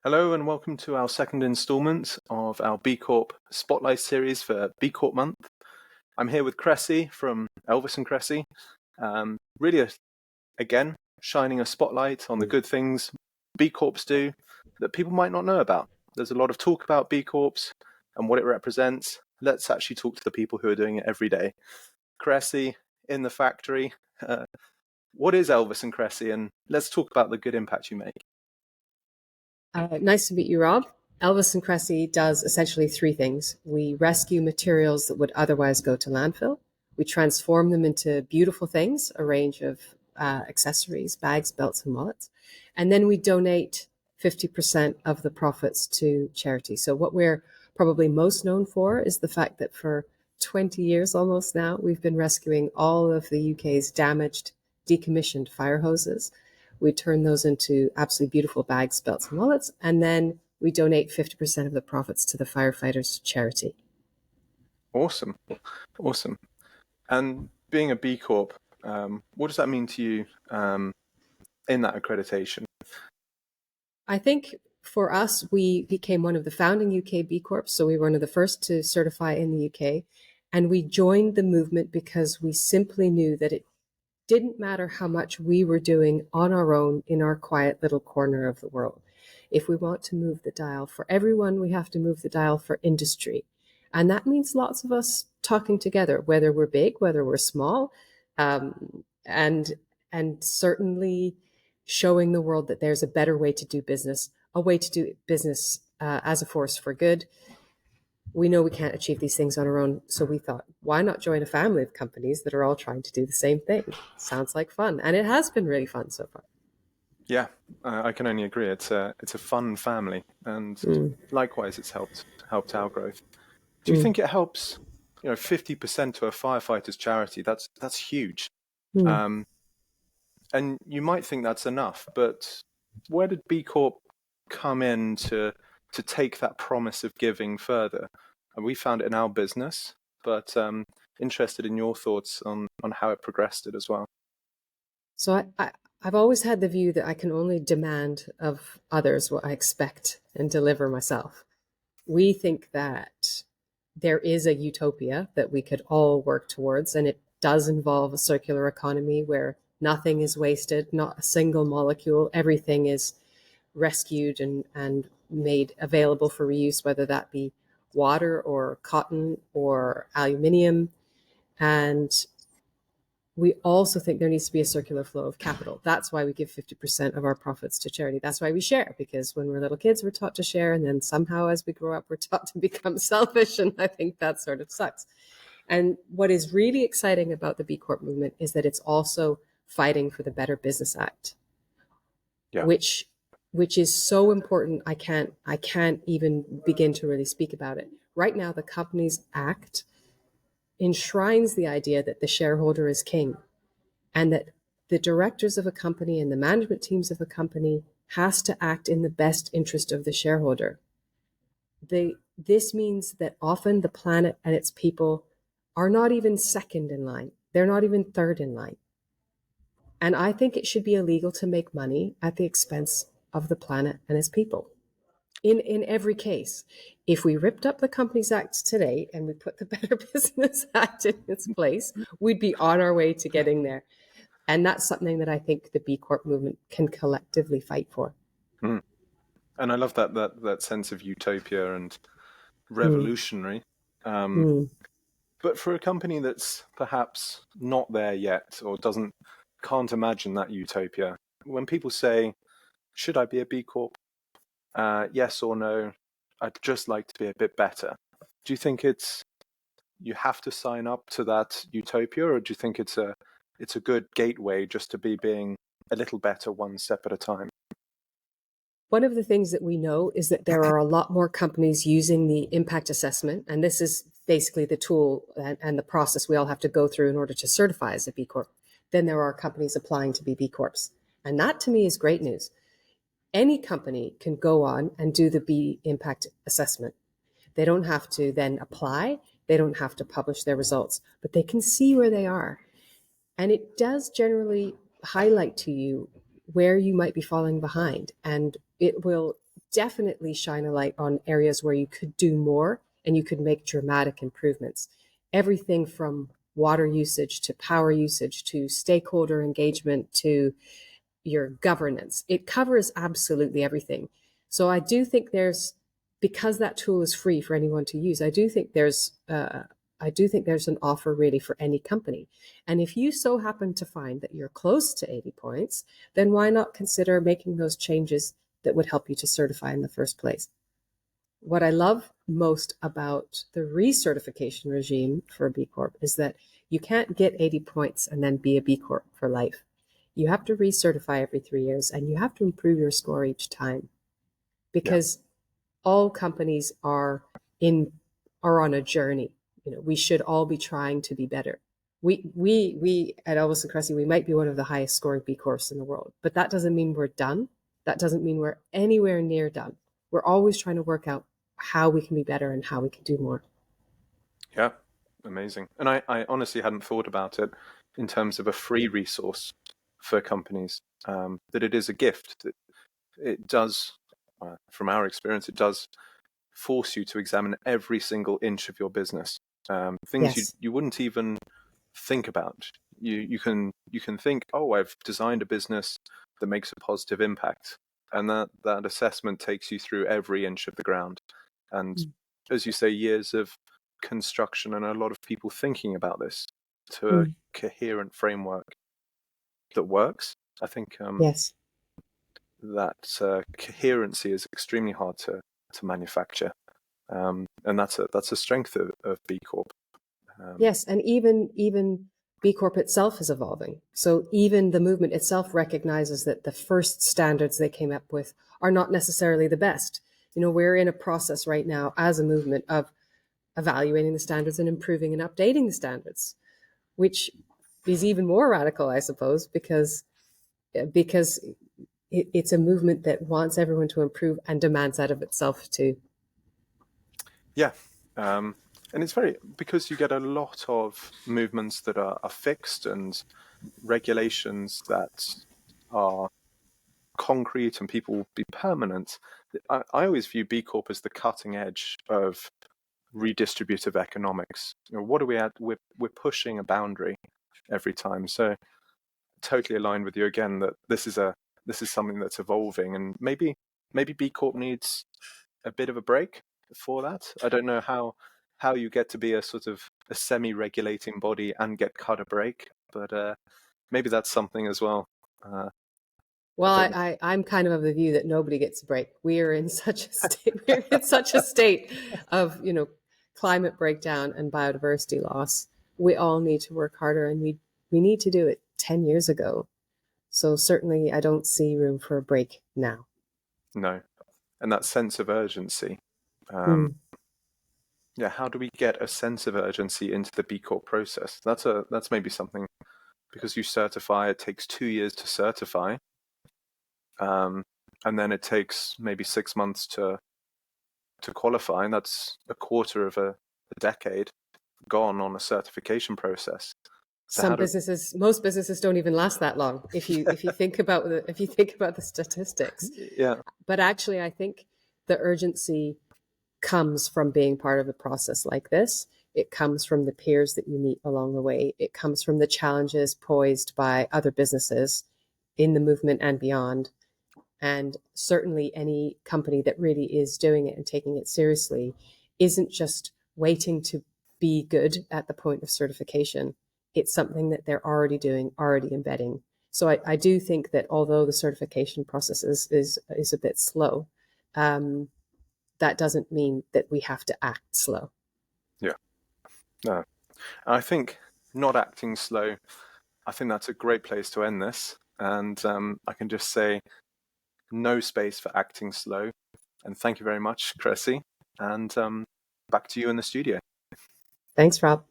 Hello and welcome to our second installment of our B Corp Spotlight series for B Corp Month. I'm here with Kresse from Elvis Kresse, really again shining a spotlight on the good things B Corps do that people might not know about. There's a lot of talk about B Corps and what it represents. Let's actually talk to the people who are doing it every day. Kresse in the factory. What is Elvis Kresse, and let's talk about the good impact you make. Nice to meet you, Rob. Elvis Kresse does essentially three things. We rescue materials that would otherwise go to landfill. We transform them into beautiful things, a range of accessories, bags, belts, and wallets. And then we donate 50% of the profits to charity. So what we're probably most known for is the fact that for 20 years almost now, we've been rescuing all of the UK's damaged, decommissioned fire hoses. We turn those into absolutely beautiful bags, belts, and wallets, and then we donate 50% of the profits to the firefighters' charity. Awesome. And being a B Corp, what does that mean to you in that accreditation? I think for us, we became one of the founding UK B Corps, so we were one of the first to certify in the UK, and we joined the movement because we simply knew that it didn't matter how much we were doing on our own in our quiet little corner of the world. If we want to move the dial for everyone, we have to move the dial for industry. And that means lots of us talking together, whether we're big, whether we're small, and certainly showing the world that there's a better way to do business, a way to do business as a force for good. We know we can't achieve these things on our own. So we thought, why not join a family of companies that are all trying to do the same thing? Sounds like fun. And it has been really fun so far. Yeah, I can only agree. It's a fun family, and likewise, it's helped our growth. Do you think it helps? 50% to a firefighter's charity. That's huge. And you might think that's enough, but where did B Corp come in to take that promise of giving further? And we found it in our business, but interested in your thoughts on how it progressed it as well. So I've always had the view that I can only demand of others what I expect and deliver myself. We think that there is a utopia that we could all work towards, and it does involve a circular economy where nothing is wasted, not a single molecule, everything is rescued and made available for reuse, whether that be water or cotton or aluminium. And we also think there needs to be a circular flow of capital. That's why we give 50% of our profits to charity. That's why we share, because when we're little kids, we're taught to share. And then somehow as we grow up, we're taught to become selfish. And I think that sort of sucks. And what is really exciting about the B Corp movement is that it's also fighting for the Better Business Act, which is so important. I can't even begin to really speak about it. Right now, the Companies Act enshrines the idea that the shareholder is king, and that the directors of a company and the management teams of a company has to act in the best interest of the shareholder. This means that often the planet and its people are not even second in line. They're not even third in line. And I think it should be illegal to make money at the expense of the planet and its people. In every case, if we ripped up the Companies Act today and we put the Better Business Act in its place, we'd be on our way to getting there. And that's something that I think the B Corp movement can collectively fight for. And I love that sense of utopia and revolutionary. But for a company that's perhaps not there yet or can't imagine that utopia, when people say, should I be a B Corp? Yes or no, I'd just like to be a bit better. Do you think you have to sign up to that utopia, or do you think it's a good gateway just to be being a little better one step at a time? One of the things that we know is that there are a lot more companies using the impact assessment, and this is basically the tool and the process we all have to go through in order to certify as a B Corp, than there are companies applying to be B Corps. And that to me is great news. Any company can go on and do the B impact assessment. They don't have to then apply. They don't have to publish their results, but they can see where they are. And it does generally highlight to you where you might be falling behind. And it will definitely shine a light on areas where you could do more and you could make dramatic improvements. Everything from water usage to power usage to stakeholder engagement to your governance. It covers absolutely everything. So I do think there's, because that tool is free for anyone to use, I do think there's an offer really for any company. And if you so happen to find that you're close to 80 points, then why not consider making those changes that would help you to certify in the first place? What I love most about the recertification regime for a B Corp is that you can't get 80 points and then be a B Corp for life. You have to recertify every 3 years and you have to improve your score each time, because all companies are on a journey. We should all be trying to be better. We at Elvis Kresse, we might be one of the highest scoring B Corps in the world, but that doesn't mean we're done. That doesn't mean we're anywhere near done. We're always trying to work out how we can be better and how we can do more. Yeah, amazing. And I honestly hadn't thought about it in terms of a free resource for companies, that it is a gift. That it does, from our experience, it does force you to examine every single inch of your business. Things Yes. you wouldn't even think about. You can think, oh, I've designed a business that makes a positive impact, and that assessment takes you through every inch of the ground. And as you say, years of construction and a lot of people thinking about this to a coherent framework that works. I think Yes. that coherency is extremely hard to manufacture, and that's a strength of B Corp. Yes, and even B Corp itself is evolving. So even the movement itself recognizes that the first standards they came up with are not necessarily the best. We're in a process right now as a movement of evaluating the standards and improving and updating the standards, which is even more radical, I suppose, because it's a movement that wants everyone to improve and demands that of itself too. Yeah. And it's because you get a lot of movements that are fixed and regulations that are concrete and people will be permanent. I always view B Corp as the cutting edge of redistributive economics. What are we at? We're pushing a boundary every time. So totally aligned with you again that this is something that's evolving, and maybe B Corp needs a bit of a break for that. I don't know how you get to be a sort of a semi-regulating body and get cut a break, but maybe that's something as well. Well, I'm kind of the view that nobody gets a break. We are in such a state. We're in such a state of climate breakdown and biodiversity loss. We all need to work harder, and we need to do it 10 years ago. So certainly, I don't see room for a break now. No, and that sense of urgency. Yeah, how do we get a sense of urgency into the B Corp process? That's maybe something, because you certify, it takes 2 years to certify. And then it takes maybe 6 months to qualify, and that's a quarter of a decade gone on a certification process. So Most businesses don't even last that long. If you think about the statistics. Yeah. But actually, I think the urgency comes from being part of a process like this. It comes from the peers that you meet along the way. It comes from the challenges posed by other businesses in the movement and beyond. And certainly any company that really is doing it and taking it seriously isn't just waiting to be good at the point of certification. It's something that they're already doing, already embedding. So I do think that although the certification process is a bit slow, that doesn't mean that we have to act slow. Yeah. No. I think not acting slow, I think that's a great place to end this. And I can just say no space for acting slow. And thank you very much, Kresse. And back to you in the studio. Thanks, Rob.